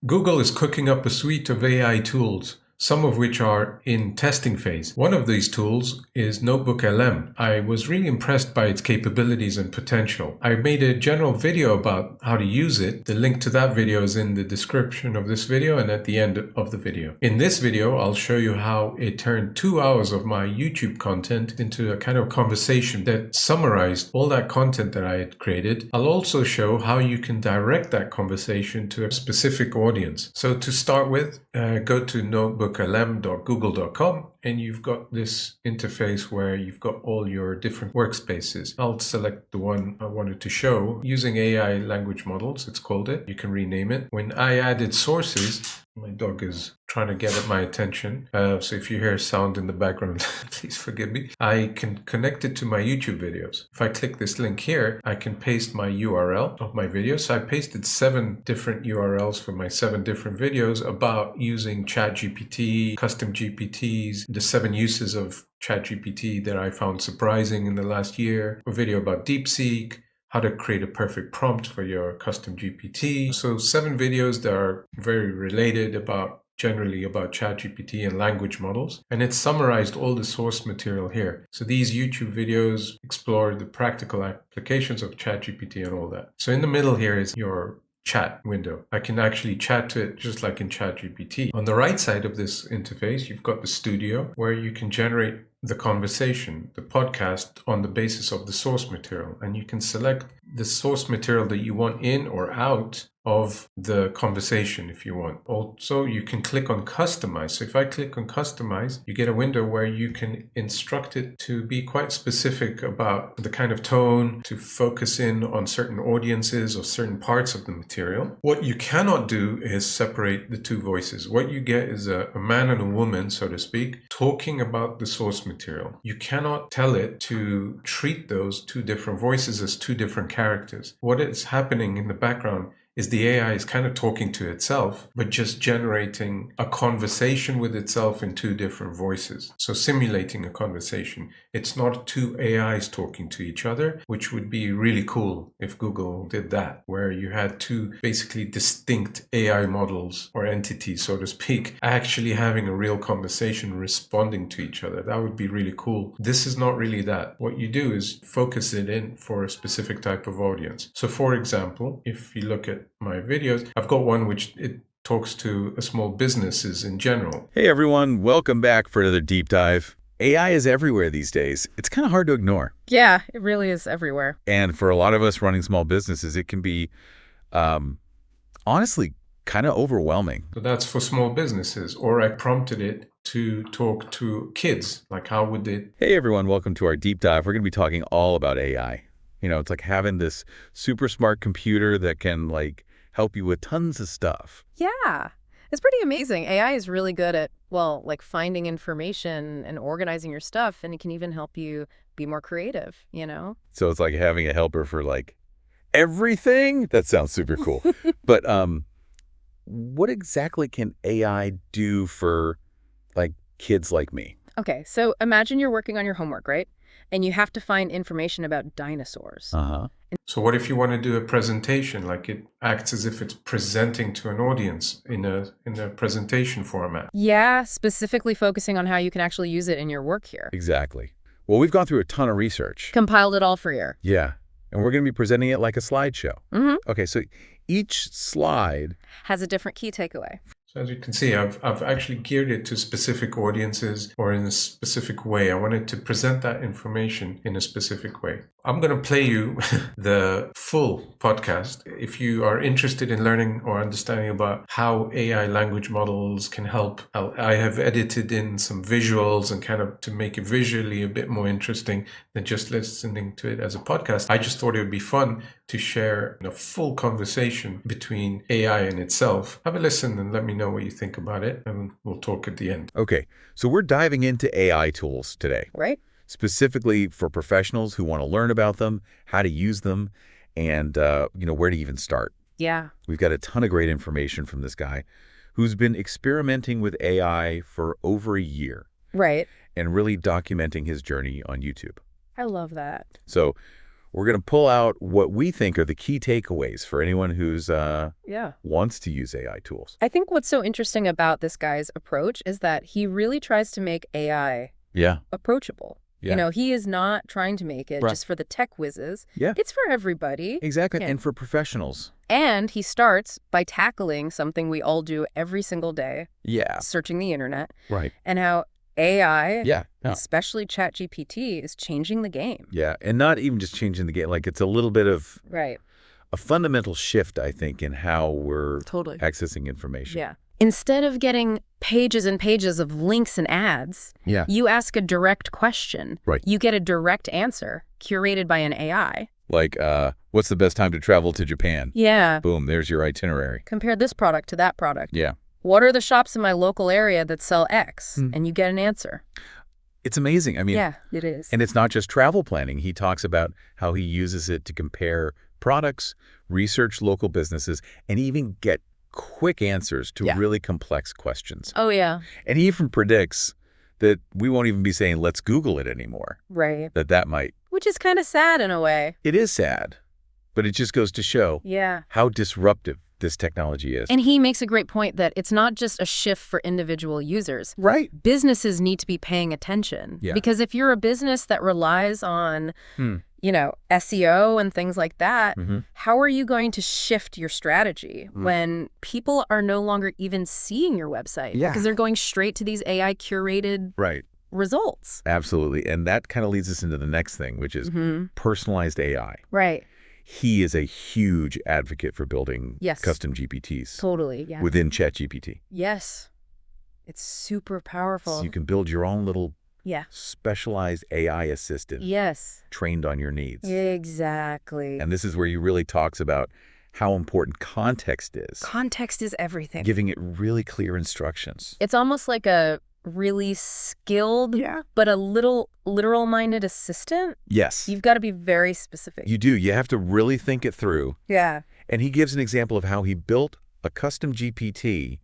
Google is cooking up a suite of AI tools, some of which are in testing phase. One of these tools is NotebookLM. I was really impressed by its capabilities and potential. I made a general video about how to use it. The link to that video is in the description of this video and at the end of the video. In this video, I'll show you how it turned 2 hours of my YouTube content into a kind of conversation that summarized all that content that I had created. I'll also show how you can direct that conversation to a specific audience. So to start with, go to NotebookLM.google.com and you've got this interface where you've got all your different workspaces. I'll select the one I wanted to show using AI language models, it's called it. You can rename it. When I added sources, my dog is trying to get at my attention. So if you hear sound in the background, please forgive me. I can connect it to my YouTube videos. If I click this link here, I can paste my URL of my video. So I pasted 7 different URLs for my 7 different videos about using ChatGPT, custom GPTs, the 7 uses of ChatGPT that I found surprising in the last year, a video about DeepSeek, how to create a perfect prompt for your custom GPT. So 7 videos that are very related generally about ChatGPT and language models. And it's summarized all the source material here. So these YouTube videos explore the practical applications of ChatGPT and all that. So in the middle here is your chat window. I can actually chat to it just like in ChatGPT. On the right side of this interface, you've got the studio where you can generate the conversation, the podcast on the basis of the source material. And you can select the source material that you want in or out of the conversation if you want. Also, you can click on customize. So if I click on customize, you get a window where you can instruct it to be quite specific about the kind of tone, to focus in on certain audiences or certain parts of the material. What you cannot do is separate the 2 voices. What you get is a man and a woman, so to speak, talking about the source material. You cannot tell it to treat those 2 different voices as 2 different characters. What is happening in the background is the AI is kind of talking to itself, but just generating a conversation with itself in 2 different voices. So simulating a conversation. It's not 2 AIs talking to each other, which would be really cool if Google did that, where you had 2 basically distinct AI models or entities, so to speak, actually having a real conversation responding to each other. That would be really cool. This is not really that. What you do is focus it in for a specific type of audience. So for example, if you look at my videos, I've got one which it talks to small businesses in general. Hey everyone, welcome back for another deep dive. AI is everywhere these days. It's kind of hard to ignore. Yeah, it really is everywhere. And for a lot of us running small businesses, it can be honestly kind of overwhelming. So that's for small businesses. Or I prompted it to talk to kids. Like how would it... Hey everyone, welcome to our deep dive. We're going to be talking all about AI. You know, it's like having this super smart computer that can help you with tons of stuff. Yeah, it's pretty amazing. AI is really good at, finding information and organizing your stuff, and it can even help you be more creative, you know? So it's like having a helper for everything? That sounds super cool. But what exactly can AI do for kids like me? Okay, so imagine you're working on your homework, right? And you have to find information about dinosaurs. Uh-huh. So what if you want to do a presentation, like it acts as if it's presenting to an audience in a presentation format? Yeah, specifically focusing on how you can actually use it in your work here. Exactly. Well, we've gone through a ton of research. Compiled it all for you. Yeah. And we're going to be presenting it like a slideshow. Mm-hmm. Okay, so each slide has a different key takeaway. So as you can see, I've actually geared it to specific audiences or in a specific way. I wanted to present that information in a specific way. I'm going to play you the full podcast. If you are interested in learning or understanding about how AI language models can help, I have edited in some visuals and kind of to make it visually a bit more interesting than just listening to it as a podcast. I just thought it would be fun to share a full conversation between AI and itself. Have a listen and let me know what you think about it, and we'll talk at the end. Okay, so we're diving into AI tools today. Right. Specifically for professionals who want to learn about them, how to use them, and where to even start. Yeah. We've got a ton of great information from this guy who's been experimenting with AI for over a year. Right. And really documenting his journey on YouTube. I love that. So We're going to pull out what we think are the key takeaways for anyone who's wants to use AI tools. I think what's so interesting about this guy's approach is that he really tries to make AI approachable. Yeah. You know, he is not trying to make it just for the tech whizzes. Yeah. It's for everybody. Exactly. And for professionals. And he starts by tackling something we all do every single day. Yeah. Searching the internet. Right. And how AI, Yeah. especially ChatGPT, is changing the game. Yeah. And not even just changing the game. Like, it's a little bit of a fundamental shift, I think, in how we're accessing information. Yeah. Instead of getting pages and pages of links and ads, you ask a direct question. Right. You get a direct answer curated by an AI. Like, what's the best time to travel to Japan? Yeah. Boom, there's your itinerary. Compare this product to that product. Yeah. What are the shops in my local area that sell X? And you get an answer. It's amazing. I mean, yeah, it is. And it's not just travel planning. He talks about how he uses it to compare products, research local businesses, and even get quick answers to really complex questions. Oh, yeah. And he even predicts that we won't even be saying, let's Google it anymore. Right. That might. Which is kind of sad in a way. It is sad, but it just goes to show how disruptive this technology is. And he makes a great point that it's not just a shift for individual users. Right. Businesses need to be paying attention. Yeah. Because if you're a business that relies on, you know, SEO and things like that, how are you going to shift your strategy when people are no longer even seeing your website? Yeah. Because they're going straight to these AI curated results. Absolutely. And that kind of leads us into the next thing, which is personalized AI. Right. He is a huge advocate for building custom GPTs. Totally, yeah. Within ChatGPT. Yes. It's super powerful. So you can build your own little specialized AI assistant trained on your needs. Exactly. And this is where he really talks about how important context is. Context is everything. Giving it really clear instructions. It's almost like a really skilled, but a little literal-minded assistant. Yes. You've got to be very specific. You do. You have to really think it through. Yeah. And he gives an example of how he built a custom GPT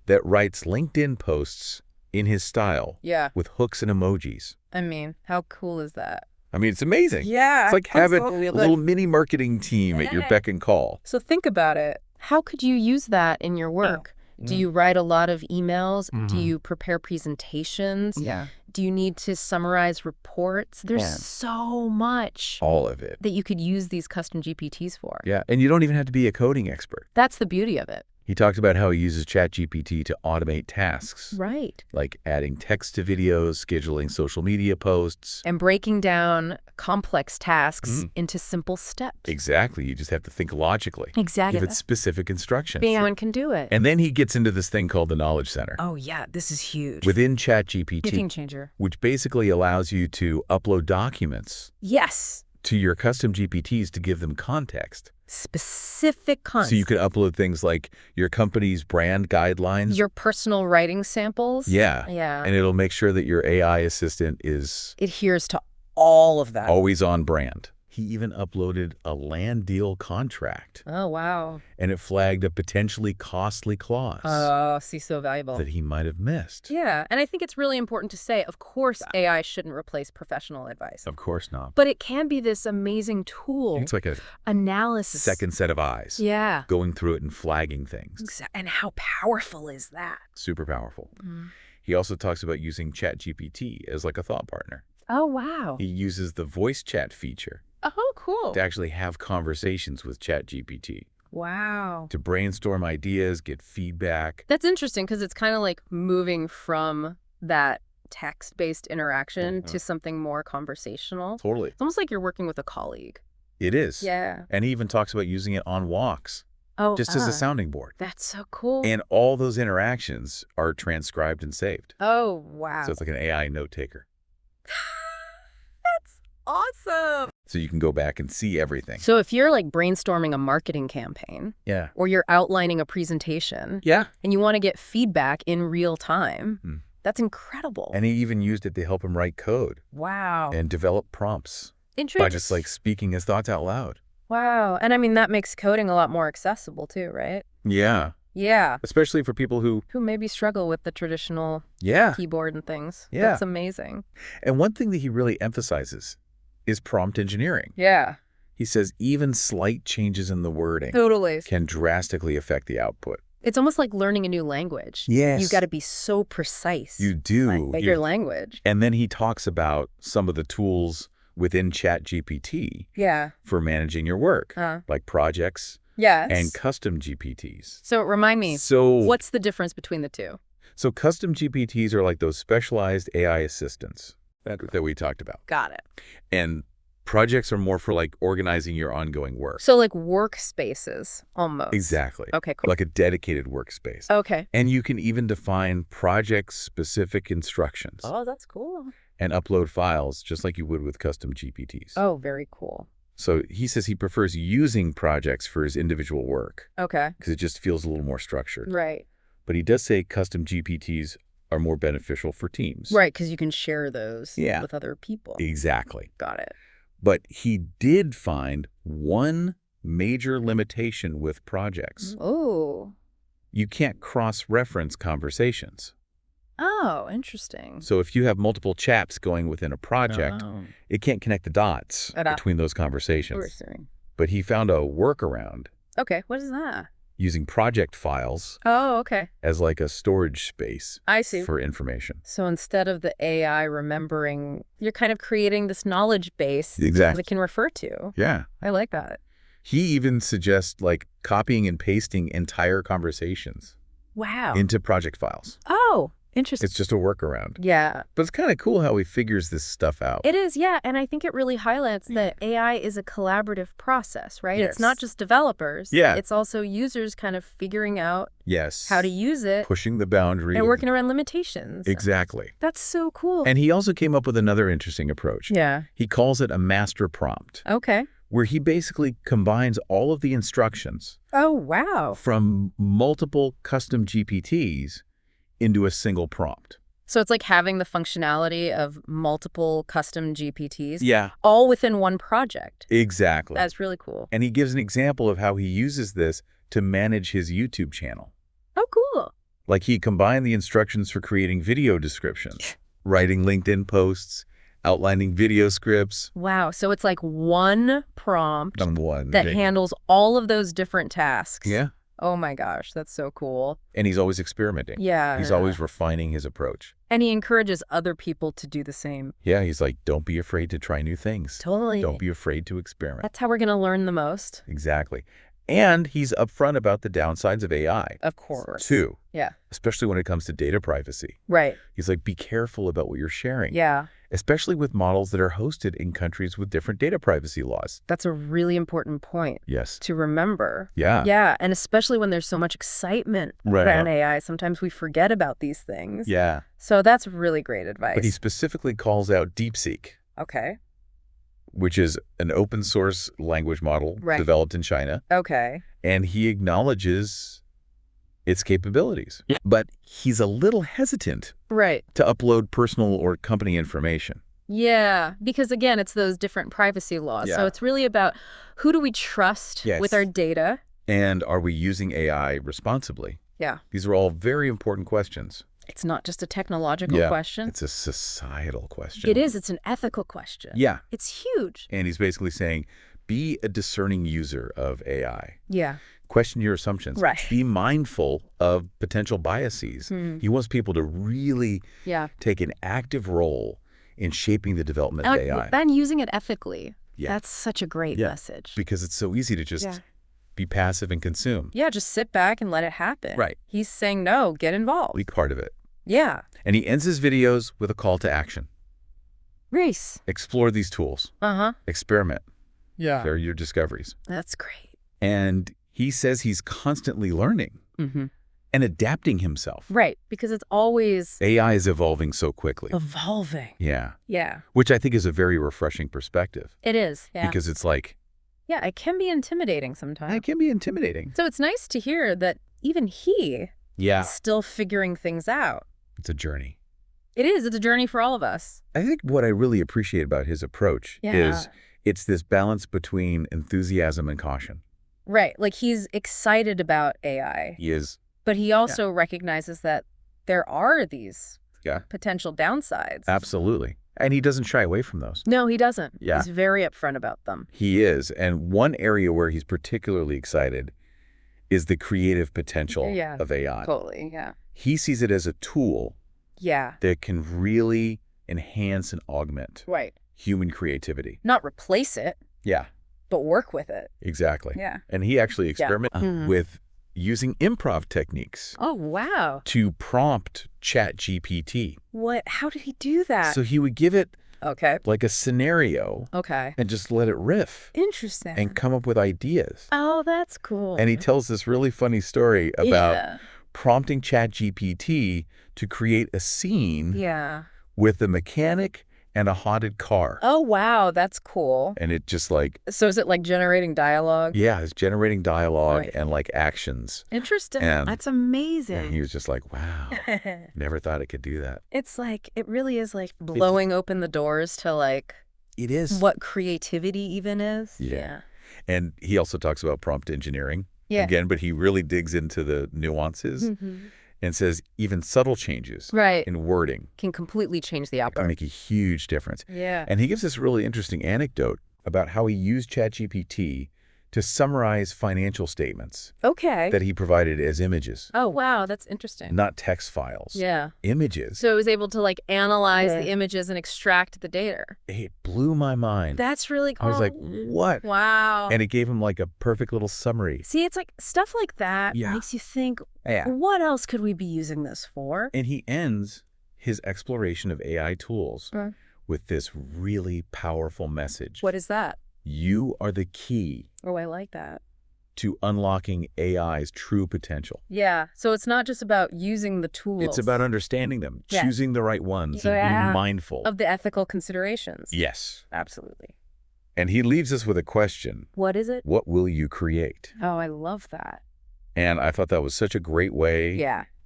that writes LinkedIn posts in his style. Yeah. With hooks and emojis. I mean, how cool is that? I mean, it's amazing. Yeah. It's like having a little mini marketing team at your beck and call. So think about it. How could you use that in your work? Do you write a lot of emails? Do you prepare presentations? Yeah. Do you need to summarize reports? There's so much. All of it. That you could use these custom GPTs for. Yeah, and you don't even have to be a coding expert. That's the beauty of it. He talked about how he uses ChatGPT to automate tasks. Right. Like adding text to videos, scheduling social media posts. And breaking down complex tasks into simple steps. Exactly. You just have to think logically. Exactly. Give it specific instructions. Anyone can do it. And then he gets into this thing called the Knowledge Center. Oh, yeah. This is huge. Within ChatGPT. Game changer. Which basically allows you to upload documents. Yes. To your custom GPTs to give them context. Specific context. So you could upload things like your company's brand guidelines. Your personal writing samples. Yeah. Yeah. And it'll make sure that your AI assistant is... adheres to all of that. Always on brand. He even uploaded a land deal contract. Oh, wow. And it flagged a potentially costly clause. Oh, see, so valuable. That he might have missed. Yeah, and I think it's really important to say, of course, AI shouldn't replace professional advice. Of course not. But it can be this amazing tool. It's like a analysis. Second set of eyes. Yeah. Going through it and flagging things. And how powerful is that? Super powerful. He also talks about using ChatGPT as like a thought partner. Oh, wow. He uses the voice chat feature. Oh, cool. To actually have conversations with ChatGPT. Wow. To brainstorm ideas, get feedback. That's interesting because it's kind of like moving from that text-based interaction to something more conversational. Totally. It's almost like you're working with a colleague. It is. Yeah. And he even talks about using it on walks. Oh, just as a sounding board. That's so cool. And all those interactions are transcribed and saved. Oh, wow. So it's like an AI note taker. That's awesome. So you can go back and see everything. So if you're like brainstorming a marketing campaign, or you're outlining a presentation, and you want to get feedback in real time, that's incredible. And he even used it to help him write code. Wow. And develop prompts. Interesting. By just like speaking his thoughts out loud. Wow. And I mean, that makes coding a lot more accessible too, right? Yeah. Yeah. Especially for people who maybe struggle with the traditional keyboard and things. Yeah. That's amazing. And one thing that he really emphasizes is prompt engineering. Yeah. He says even slight changes in the wording Totally. can drastically affect the output. It's almost like learning a new language. Yes. You've got to be so precise. You do. Like your language. And then he talks about some of the tools within ChatGPT Yeah. for managing your work, like projects Yes. and custom GPTs. So remind me, what's the difference between the two? So custom GPTs are like those specialized AI assistants that we talked about. Got it. And projects are more for like organizing your ongoing work. So like workspaces almost. Exactly. Okay, cool. Like a dedicated workspace. Okay. And you can even define project-specific instructions Oh, that's cool. and upload files just like you would with custom GPTs. Oh, very cool. So he says he prefers using projects for his individual work Okay. because it just feels a little more structured. Right. But he does say custom GPTs are more beneficial for teams. Right, because you can share those with other people. Exactly. Got it. But he did find one major limitation with projects. Oh. You can't cross-reference conversations. Oh, interesting. So if you have multiple chats going within a project, it can't connect the dots between those conversations. Interesting. But he found a workaround Okay, what is that? using project files Oh, okay. as like a storage space I see. for information. So instead of the AI remembering, you're kind of creating this knowledge base Exactly. that it can refer to. Yeah. I like that. He even suggests like copying and pasting entire conversations Wow. into project files. Oh, interesting. It's just a workaround. Yeah. But it's kind of cool how he figures this stuff out. It is, yeah. And I think it really highlights that AI is a collaborative process, right? Yes. It's not just developers. Yeah. It's also users kind of figuring out Yes. how to use it Pushing the boundary. and working around limitations. Exactly. That's so cool. And he also came up with another interesting approach. yeah. He calls it a master prompt, Okay. where he basically combines all of the instructions Oh, wow. from multiple custom GPTs into a single prompt. So it's like having the functionality of multiple custom GPTs Yeah. all within one project. Exactly. That's really cool. And he gives an example of how he uses this to manage his YouTube channel. Oh, cool. Like he combined the instructions for creating video descriptions, writing LinkedIn posts, outlining video scripts. Wow. So it's like one prompt On one. that thing. handles all of those different tasks. Yeah. Oh my gosh, that's so cool. And he's always experimenting. Yeah. He's always refining his approach. And he encourages other people to do the same. Yeah, he's like, don't be afraid to try new things. Totally. Don't be afraid to experiment. That's how we're going to learn the most. Exactly. And he's upfront about the downsides of AI, Of course. too, Yeah. especially when it comes to data privacy. Right. He's like, be careful about what you're sharing, Yeah. especially with models that are hosted in countries with different data privacy laws. That's a really important point Yes. to remember. Yeah. Yeah. And especially when there's so much excitement Right. around AI, sometimes we forget about these things. Yeah. So that's really great advice. But he specifically calls out DeepSeek, Okay. which is an open source language model Right. developed in China. Okay. And he acknowledges its capabilities. But he's a little hesitant Right. to upload personal or company information. Yeah. Because again, it's those different privacy laws. Yeah. So it's really about who do we trust Yes. with our data? And are we using AI responsibly? Yeah. These are all very important questions. It's not just a technological Yeah. question. It's a societal question. It is. It's an ethical question. Yeah. It's huge. And he's basically saying, be a discerning user of AI. Yeah. Question your assumptions. Right. Be mindful of potential biases. Hmm. He wants people to really Yeah. take an active role in shaping the development of AI. And using it ethically. Yeah. That's such a great Yeah. message. Because it's so easy to just Yeah. be passive and consume. Yeah, just sit back and let it happen. Right. He's saying, no, get involved. Be part of it. Yeah. And he ends his videos with a call to action. Reese. Explore these tools. Uh-huh. Experiment. Yeah. They're your discoveries. That's great. And he says he's constantly learning Mm-hmm. and adapting himself. Right. Because it's always AI is evolving so quickly. evolving. Yeah. Yeah. Which I think is a very refreshing perspective. It is. Yeah. Because it's like, Yeah, it can be intimidating sometimes. it can be intimidating. So it's nice to hear that even he Yeah. is still figuring things out. It's a journey. It is. It's a journey for all of us. I think what I really appreciate about his approach is it's this balance between enthusiasm and caution. Right. Like he's excited about AI, He is, but he also recognizes that there are these Yeah. potential downsides. absolutely. And he doesn't shy away from those. No, he doesn't. Yeah. He's very upfront about them. He is. And one area where he's particularly excited is the creative potential of AI. Totally, yeah. He sees it as a tool that can really enhance and augment human creativity. Not replace it. Yeah. But work with it. Exactly. Yeah. And he actually experimented with using improv techniques. Oh, wow. To prompt ChatGPT. What? How did he do that? So he would give it like a scenario. Okay. And just let it riff. Interesting. And come up with ideas. Oh, that's cool. And he tells this really funny story about prompting ChatGPT to create a scene with a mechanic and a haunted car. Oh, wow. That's cool. And it just like... So is it like generating dialogue? Yeah, it's generating dialogue and like actions. Interesting. And, that's amazing. And he was just like, wow, never thought it could do that. It's like, it really is like blowing open the doors to like... It is. What creativity even is. Yeah. And he also talks about prompt engineering. Again, but he really digs into the nuances. And says even subtle changes in wording can completely change the output. Can make a huge difference. Yeah. And he gives this really interesting anecdote about how he used ChatGPT to summarize financial statements that he provided as images. Oh, wow. That's interesting. Not text files. Yeah. Images. So it was able to like analyze the images and extract the data. It blew my mind. That's really cool. I was like, what? Wow. And it gave him like a perfect little summary. See, it's like stuff like that makes you think, what else could we be using this for? And he ends his exploration of AI tools with this really powerful message. What is that? You are the key. Oh, I like that. To unlocking AI's true potential. Yeah. So it's not just about using the tools. It's about understanding them, choosing the right ones, and being mindful. Of the ethical considerations. Yes. Absolutely. And he leaves us with a question. What is it? What will you create? Oh, I love that. And I thought that was such a great way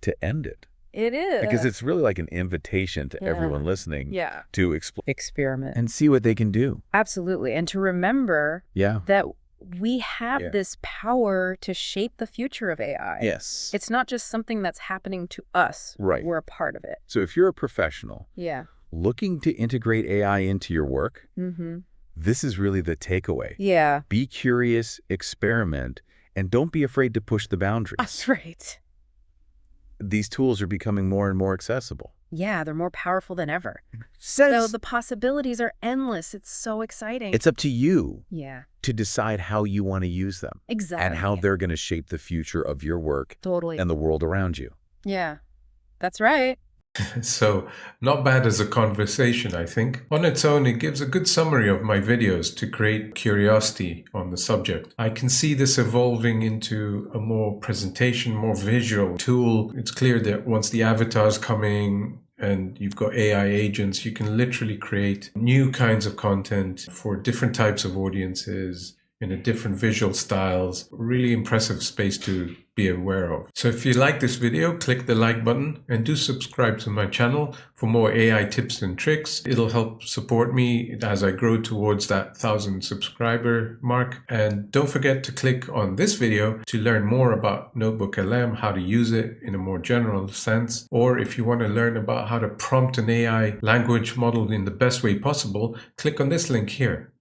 to end it. It is. Because it's really like an invitation to everyone listening to experiment and see what they can do. Absolutely. And to remember that we have this power to shape the future of AI. Yes. It's not just something that's happening to us. Right. We're a part of it. So if you're a professional looking to integrate AI into your work, this is really the takeaway. Yeah. Be curious, experiment, and don't be afraid to push the boundaries. That's right. These tools are becoming more and more accessible. Yeah, they're more powerful than ever. So the possibilities are endless. It's so exciting. It's up to you to decide how you want to use them. Exactly. And how they're going to shape the future of your work Totally. and the world around you. Yeah, that's right. So, not bad as a conversation, I think. On its own, it gives a good summary of my videos to create curiosity on the subject. I can see this evolving into a more presentation, more visual tool. It's clear that once the avatar's coming and you've got AI agents, you can literally create new kinds of content for different types of audiences in a different visual styles. Really impressive space to be aware of. So if you like this video, click the like button and do subscribe to my channel for more AI tips and tricks. It'll help support me as I grow towards that 1,000 subscriber mark. And don't forget to click on this video to learn more about NotebookLM, how to use it in a more general sense. Or if you want to learn about how to prompt an AI language model in the best way possible, click on this link here.